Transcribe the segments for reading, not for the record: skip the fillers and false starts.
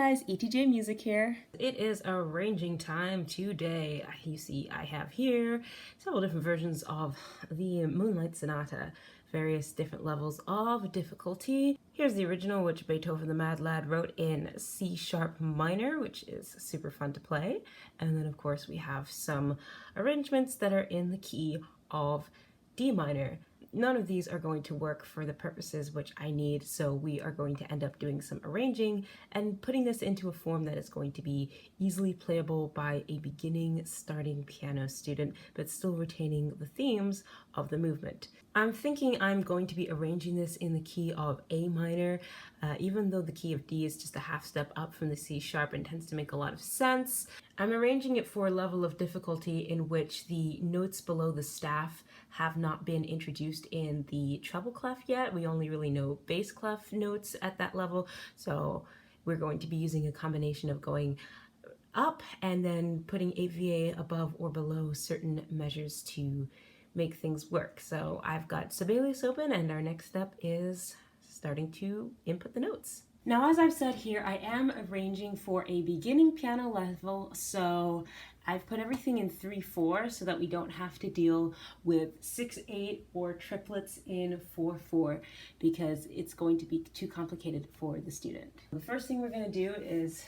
guys, ETJ Music here. It is arranging time today. You see I have here several different versions of the Moonlight Sonata, various different levels of difficulty. Here's the original, which Beethoven the Mad Lad wrote in C sharp minor, which is super fun to play. And then of course we have some arrangements that are in the key of D minor. None of these are going to work for the purposes which I need, so we are going to end up doing some arranging and putting this into a form that is going to be easily playable by a beginning starting piano student, but still retaining the themes of the movement. I'm thinking I'm going to be arranging this in the key of A minor, even though the key of D is just a half step up from the C sharp and tends to make a lot of sense. I'm arranging it for a level of difficulty in which the notes below the staff have not been introduced in the treble clef yet. We only really know bass clef notes at that level, so we're going to be using a combination of going up and then putting AVA above or below certain measures to make things work. So I've got sibelius open, and our next step is starting to input the notes. Now, as I've said here, I am arranging for a beginning piano level, so I've put everything in 3/4 so that we don't have to deal with 6/8 or triplets in 4/4 because it's going to be too complicated for the student. The first thing we're going to do is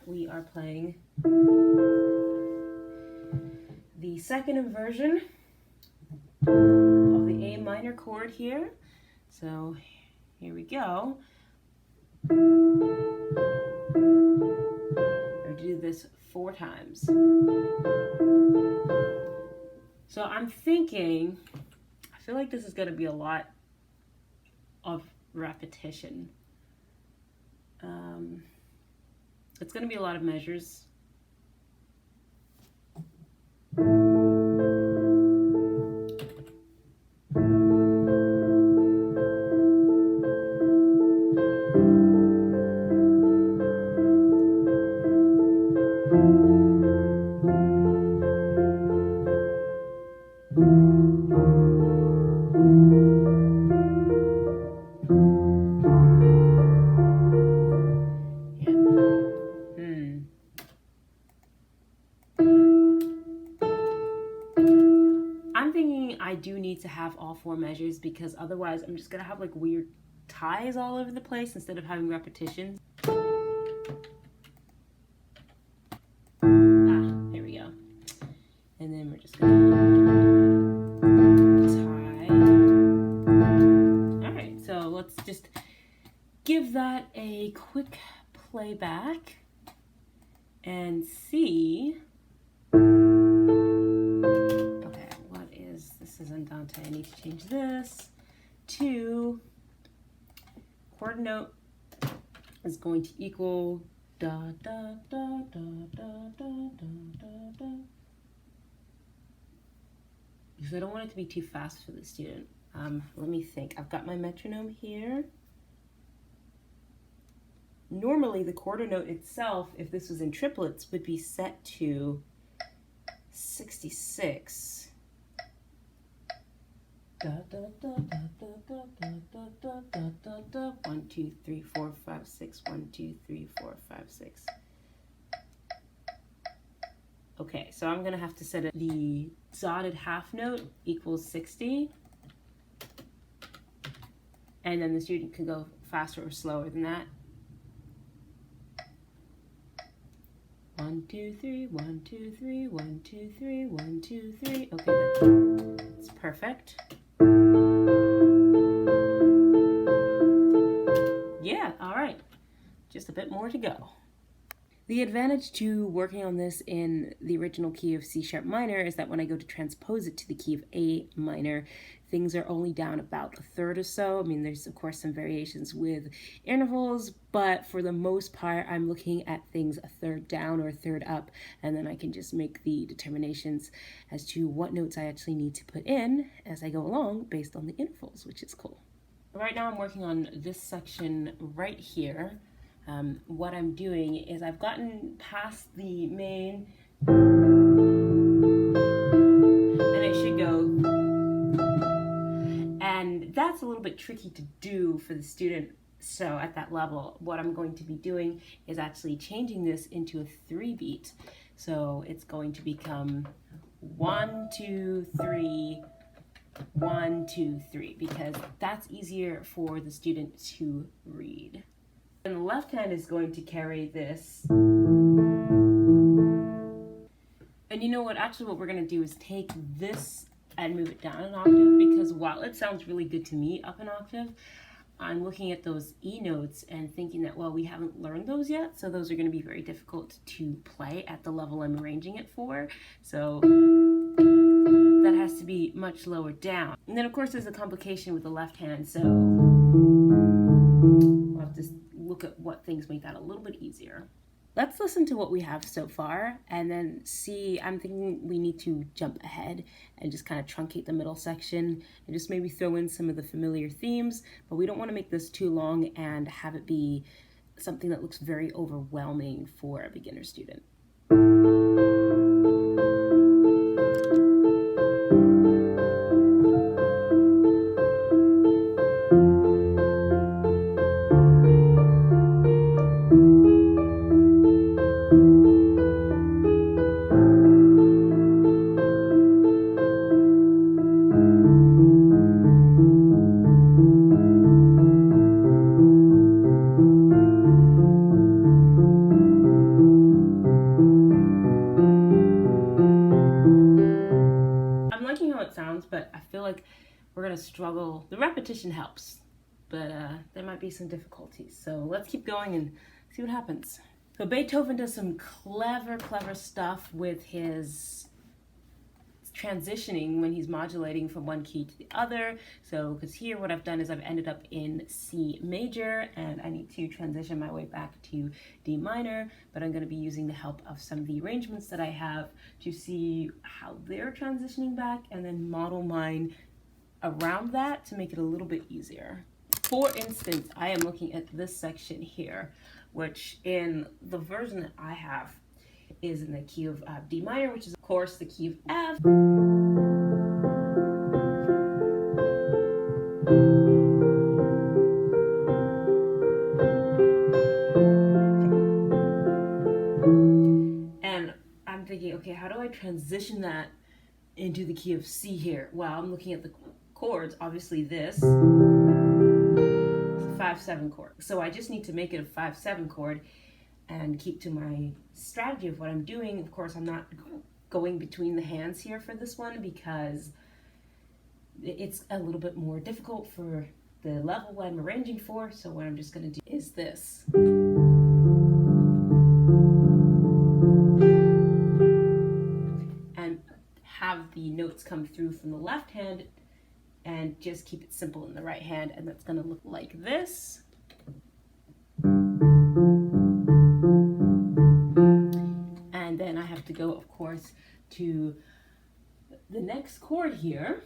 we are playing the second inversion of the A minor chord here. So here we go. I'll do this 4 times. So I'm thinking, I feel like this is going to be a lot of repetition. It's going to be a lot of measures. I'm thinking I do need to have all 4 measures because otherwise I'm just gonna have like weird ties all over the place instead of having repetitions. There we go. And then we're just gonna tie. All right, so let's just give that a quick playback and see. This is Andante. I need to change this to chord note is going to equal da da da da da da da da. Because I don't want it to be too fast for the student. Let me think. I've got my metronome here. Normally the quarter note itself, if this was in triplets, would be set to 66. Da, da, da, da, da, da, da, da, da, da, da. 1, 2, 3, 4, 5, 6. 1, 2, 3, 4, 5, 6. Okay, so I'm gonna have to set it. The dotted half note equals 60, and then the student can go faster or slower than that. 1, 2, 3, 1, 2, 3, 1, 2, 3, 1, 2, 3. Okay, that's perfect. Yeah, all right, just a bit more to go. The advantage to working on this in the original key of C sharp minor is that when I go to transpose it to the key of A minor, things are only down about 1/3 or so. I mean, there's of course some variations with intervals, but for the most part, I'm looking at things 1/3 down or 1/3 up, and then I can just make the determinations as to what notes I actually need to put in as I go along based on the intervals, which is cool. Right now I'm working on this section right here. What I'm doing is I've gotten past the main, and it should go, and that's a little bit tricky to do for the student So at that level, what I'm going to be doing is actually changing this into a 3-beat. So it's going to become 1, 2, 3, 1, 2, 3, because that's easier for the student to read. And the left hand is going to carry this. And you know what, actually what we're going to do is take this and move it down an octave, because while it sounds really good to me up an octave, I'm looking at those E notes and thinking that, well, we haven't learned those yet, so those are going to be very difficult to play at the level I'm arranging it for. So that has to be much lower down. And then of course there's a complication with the left hand, so we'll have to look at what things make that a little bit easier. Let's listen to what we have so far and then see. I'm thinking we need to jump ahead and just kind of truncate the middle section and just maybe throw in some of the familiar themes, but we don't want to make this too long and have it be something that looks very overwhelming for a beginner student. But I feel like we're gonna struggle. The repetition helps, but there might be some difficulties. So let's keep going and see what happens. So Beethoven does some clever stuff with his transitioning when he's modulating from one key to the other. So because here what I've done is I've ended up in C major and I need to transition my way back to D minor, but I'm going to be using the help of some of the arrangements that I have to see how they're transitioning back and then model mine around that to make it a little bit easier. For instance, I am looking at this section here, which in the version that I have is in the key of D minor, which is of course the key of F. And I'm thinking, okay, how do I transition that into the key of C here? Well, I'm looking at the chords, obviously this 5/7 chord. So I just need to make it a 5/7 chord and keep to my strategy of what I'm doing. Of course, I'm not going between the hands here for this one because it's a little bit more difficult for the level I'm arranging for. So what I'm just going to do is this. And have the notes come through from the left hand and just keep it simple in the right hand. And that's going to look like this. And then I have to go, of course, to the next chord here,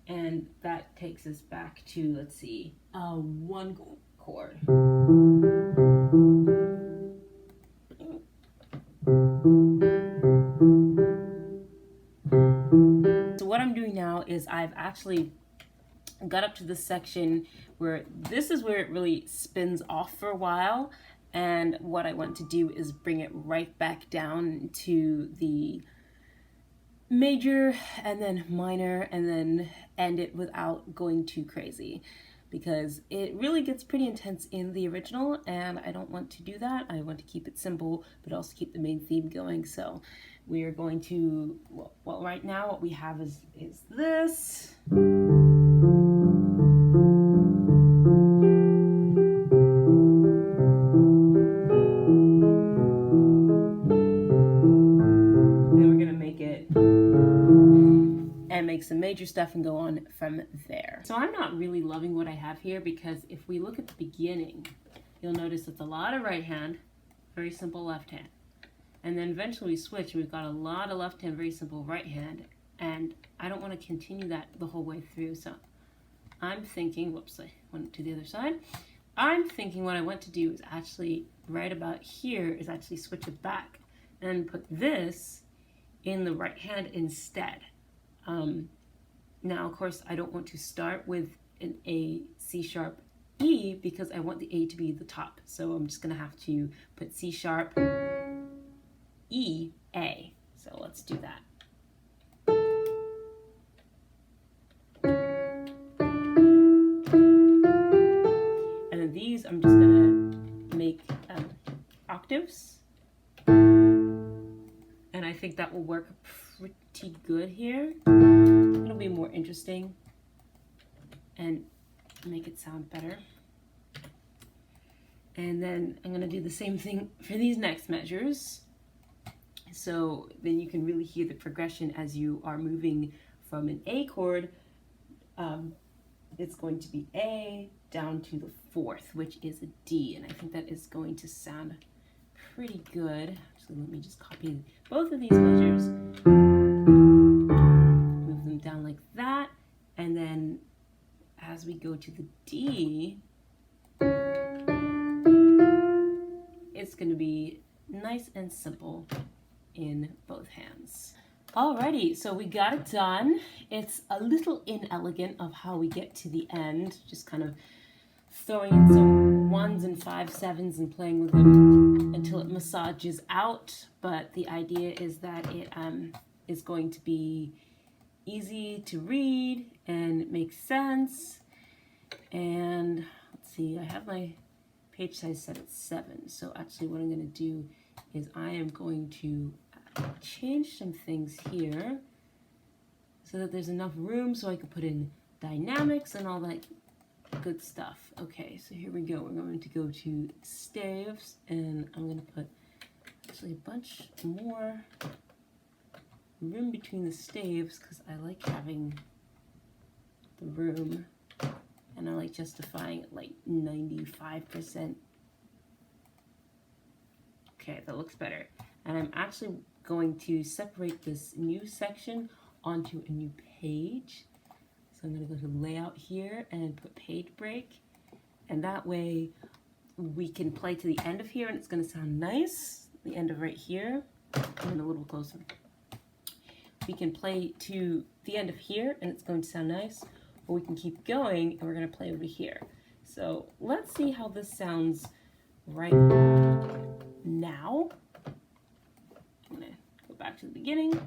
and that takes us back to, let's see, one chord. So what I'm doing now is I've actually got up to this section where this is where it really spins off for a while. And what I want to do is bring it right back down to the major and then minor and then end it without going too crazy, because it really gets pretty intense in the original and I don't want to do that. I want to keep it simple but also keep the main theme going. So we are going to, well right now what we have is this. Make some major stuff and go on from there. So I'm not really loving what I have here, because if we look at the beginning, you'll notice it's a lot of right hand, very simple left hand. And then eventually we switch and we've got a lot of left hand, very simple right hand. And I don't want to continue that the whole way through. So I'm thinking, whoops, I went to the other side. I'm thinking what I want to do is actually right about here is actually switch it back and put this in the right hand instead. Now, of course, I don't want to start with an A, C sharp, E because I want the A to be the top. So I'm just gonna have to put C sharp, E, A. So let's do that. And then these I'm just gonna make octaves. And I think that will work pretty good here. It'll be more interesting and make it sound better. And then I'm gonna do the same thing for these next measures. So then you can really hear the progression as you are moving from an A chord. It's going to be A down to the fourth, which is a D. And I think that is going to sound pretty good. So let me just copy both of these measures, move them down like that. And then as we go to the D, it's going to be nice and simple in both hands. Alrighty, so we got it done. It's a little inelegant of how we get to the end, just kind of throwing in some 1s and 5 7s and playing with them until it massages out. But the idea is that it is going to be easy to read and make sense. And let's see, I have my page size set at 7. So actually what I'm going to do is I am going to change some things here so that there's enough room so I can put in dynamics and all that good stuff. Okay, so here we go. We're going to go to staves, and I'm going to put actually a bunch more room between the staves because I like having the room, and I like justifying it like 95%. Okay, that looks better. And I'm actually going to separate this new section onto a new page. So I'm going to go to layout here and put page break. And that way we can play to the end of here and it's going to sound nice. The end of right here, and a little closer. We can play to the end of here and it's going to sound nice. Or we can keep going and we're going to play over here. So let's see how this sounds right now. I'm going to go back to the beginning,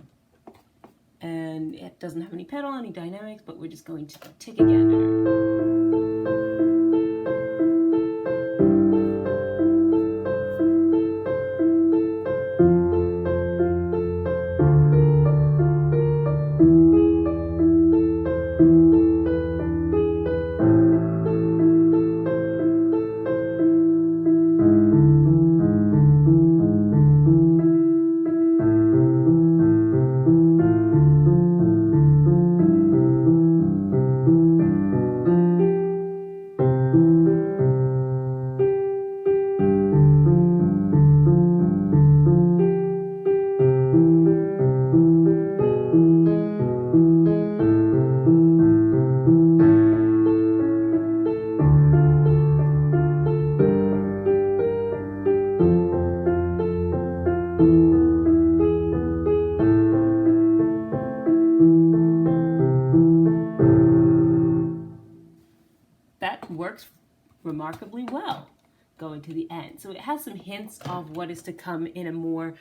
and it doesn't have any pedal, any dynamics, but we're just going to take a gander. That works remarkably well going to the end. So it has some hints of what is to come in a more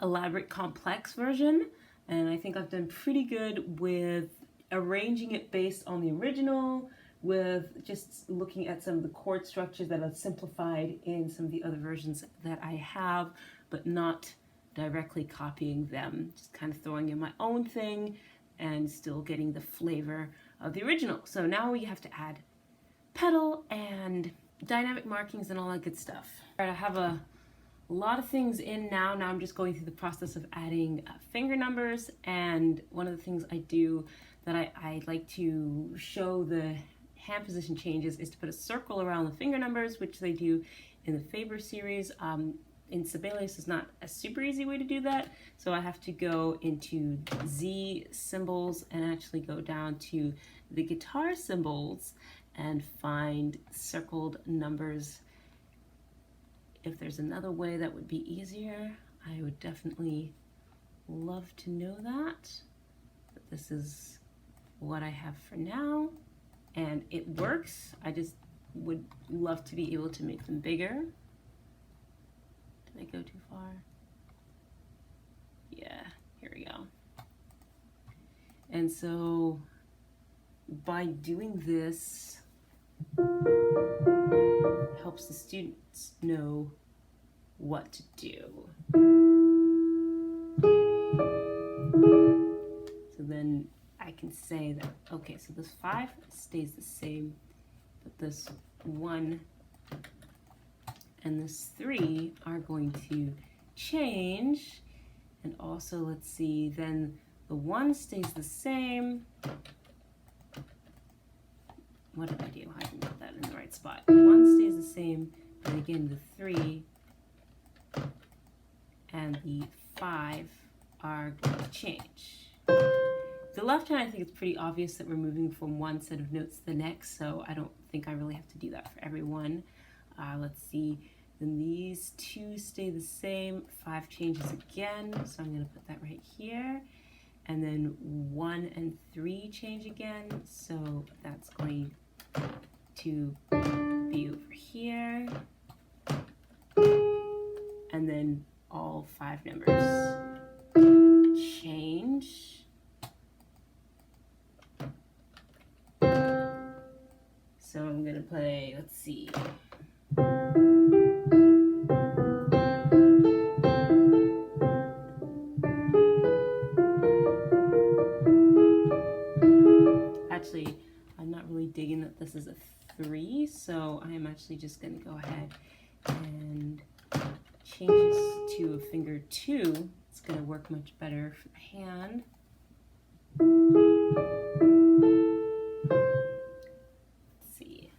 elaborate, complex version. And I think I've done pretty good with arranging it based on the original, with just looking at some of the chord structures that I've simplified in some of the other versions that I have, but not directly copying them, just kind of throwing in my own thing and still getting the flavor of the original. So now we have to add pedal and dynamic markings and all that good stuff. All right, I have a lot of things in now. Now I'm just going through the process of adding finger numbers, and one of the things I do that I like to show the hand position changes is to put a circle around the finger numbers, which they do in the Faber series. In Sibelius is not a super easy way to do that, so I have to go into Z symbols and actually go down to the guitar symbols and find circled numbers. If there's another way that would be easier, I would definitely love to know that. But this is what I have for now, and it works. I just would love to be able to make them bigger. Did I go too far? Yeah, here we go. And so by doing this, it helps the students know what to do. So then I can say that, okay, so this 5 stays the same, but this 1 and this 3 are going to change. And also, let's see, then the 1 stays the same. What did I do? I didn't put that in the right spot. The 1 stays the same, and again, the 3 and the 5 are going to change. The left hand, I think it's pretty obvious that we're moving from one set of notes to the next, so I don't think I really have to do that for everyone. Let's see, then these 2 stay the same, 5 changes again, so I'm going to put that right here. And then 1 and 3 change again, so that's going to be over here. And then all 5 numbers change. So I'm going to play, let's see. Actually, I'm not really digging that this is a 3, so I'm actually just going to go ahead and change this to a finger 2. It's going to work much better for the hand. Let's see.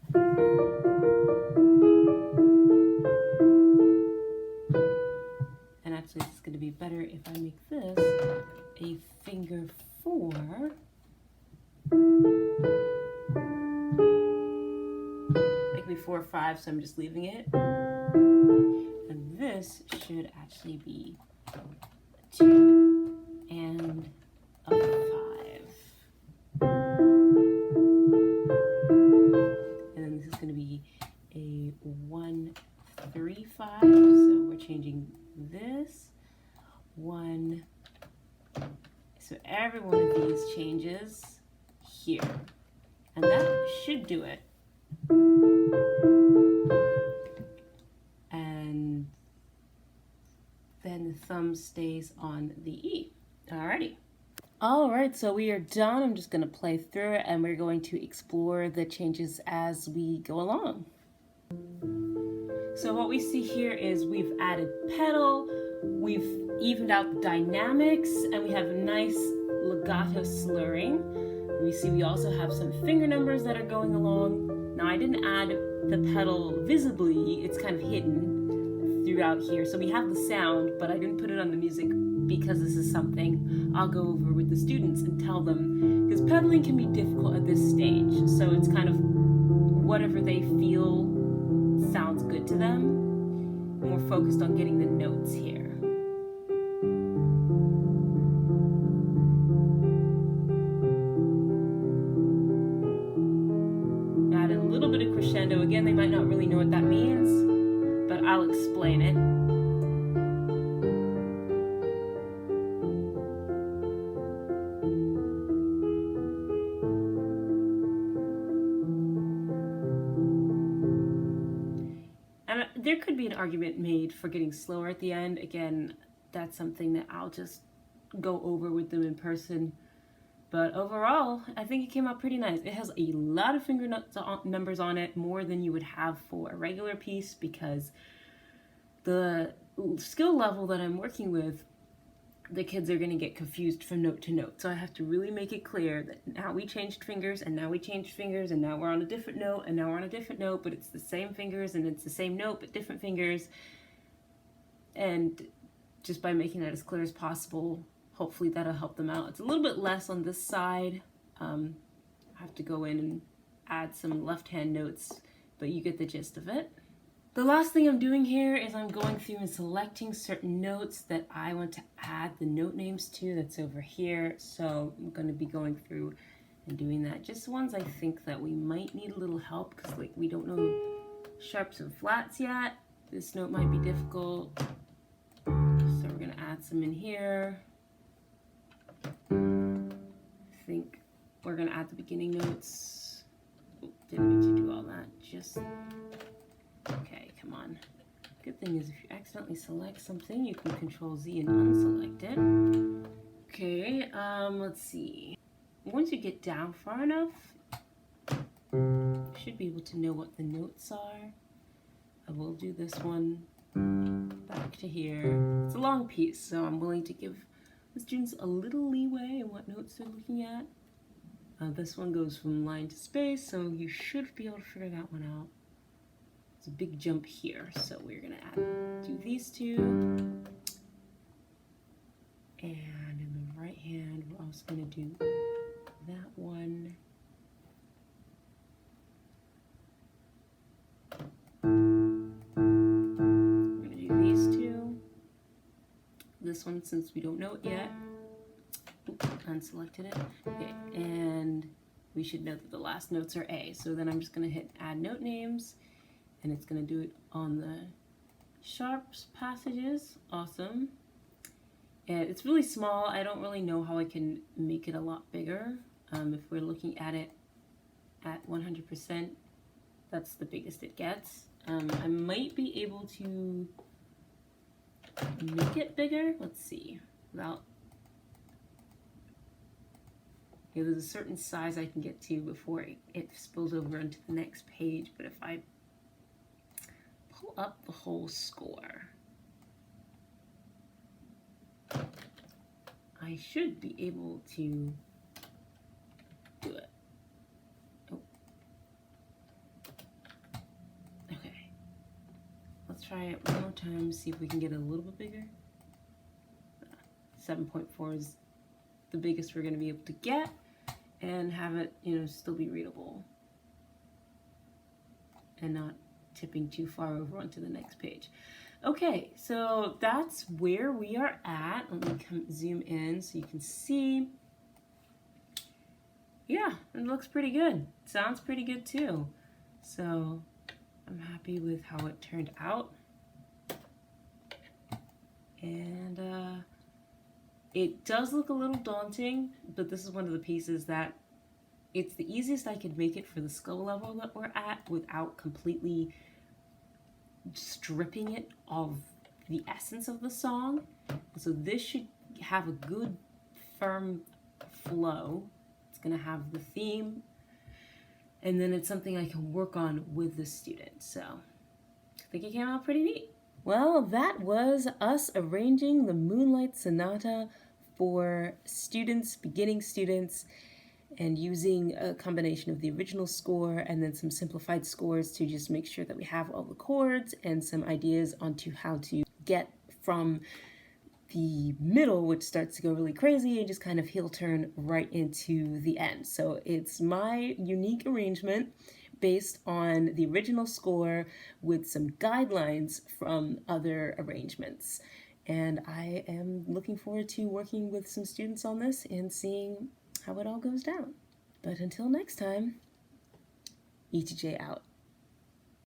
And actually, it's going to be better if I make this a finger 4. Make me 4 or 5, so I'm just leaving it. And this should actually be a 2 and a 5. And then this is going to be a 1, 3, 5. So we're changing this 1. So every one of these changes here, and that should do it. And then the thumb stays on the E. Alrighty. Alright, so we are done. I'm just going to play through it, and we're going to explore the changes as we go along. So what we see here is we've added pedal, we've evened out the dynamics, and we have nice legato slurring. We see we also have some finger numbers that are going along. Now I didn't add the pedal visibly, it's kind of hidden throughout here. So we have the sound, but I didn't put it on the music because this is something I'll go over with the students and tell them, because pedaling can be difficult at this stage. So it's kind of whatever they feel sounds good to them. And we're focused on getting the notes here. Crescendo. Again, they might not really know what that means, but I'll explain it. And there could be an argument made for getting slower at the end. Again, that's something that I'll just go over with them in person. But overall, I think it came out pretty nice. It has a lot of finger numbers on it, more than you would have for a regular piece, because the skill level that I'm working with, the kids are going to get confused from note to note. So I have to really make it clear that now we changed fingers, and now we changed fingers, and now we're on a different note, and now we're on a different note, but it's the same fingers, and it's the same note, but different fingers. And just by making that as clear as possible, hopefully that'll help them out. It's a little bit less on this side. I have to go in and add some left-hand notes, but you get the gist of it. The last thing I'm doing here is I'm going through and selecting certain notes that I want to add the note names to. That's over here. So I'm going to be going through and doing that. Just ones I think that we might need a little help because like we don't know sharps and flats yet. This note might be difficult. So we're gonna add some in here. I think we're gonna add the beginning notes. Oh, didn't mean to do all that. Just, okay, come on. Good thing is if you accidentally select something, you can Control Z and unselect it. Okay, let's see. Once you get down far enough, you should be able to know what the notes are. I will do this one back to here. It's a long piece, so I'm willing to give the students a little leeway in what notes they're looking at. This one goes from line to space, so you should be able to figure that one out. It's a big jump here, so we're gonna do these two. And in the right hand, we're also gonna do that one. We're gonna do these two. This one, since we don't know it yet. Oops, unselected it. Okay, and we should note that the last notes are A. So then I'm just gonna hit add note names, and it's gonna do it on the sharps passages. Awesome. And it's really small. I don't really know how I can make it a lot bigger. If we're looking at it at 100%, that's the biggest it gets. I might be able to make it bigger. Let's see. Without, yeah, there's a certain size I can get to before it spills over into the next page. But if I pull up the whole score, I should be able to do it. Oh. Okay. Let's try it one more time, see if we can get it a little bit bigger. 7.4 is the biggest we're going to be able to get, and have it, you know, still be readable and not tipping too far over onto the next page. Okay, so that's where we are at. Let me zoom in so you can see. Yeah, it looks pretty good. Sounds pretty good too. So I'm happy with how it turned out. And it does look a little daunting, but this is one of the pieces that it's the easiest I could make it for the skill level that we're at without completely stripping it of the essence of the song. So this should have a good firm flow. It's going to have the theme, and then it's something I can work on with the student. So I think it came out pretty neat. Well, that was us arranging the Moonlight Sonata for students, beginning students, and using a combination of the original score and then some simplified scores to just make sure that we have all the chords and some ideas onto how to get from the middle, which starts to go really crazy, and just kind of heel turn right into the end. So it's my unique arrangement based on the original score with some guidelines from other arrangements. And I am looking forward to working with some students on this and seeing how it all goes down. But until next time, ETJ out.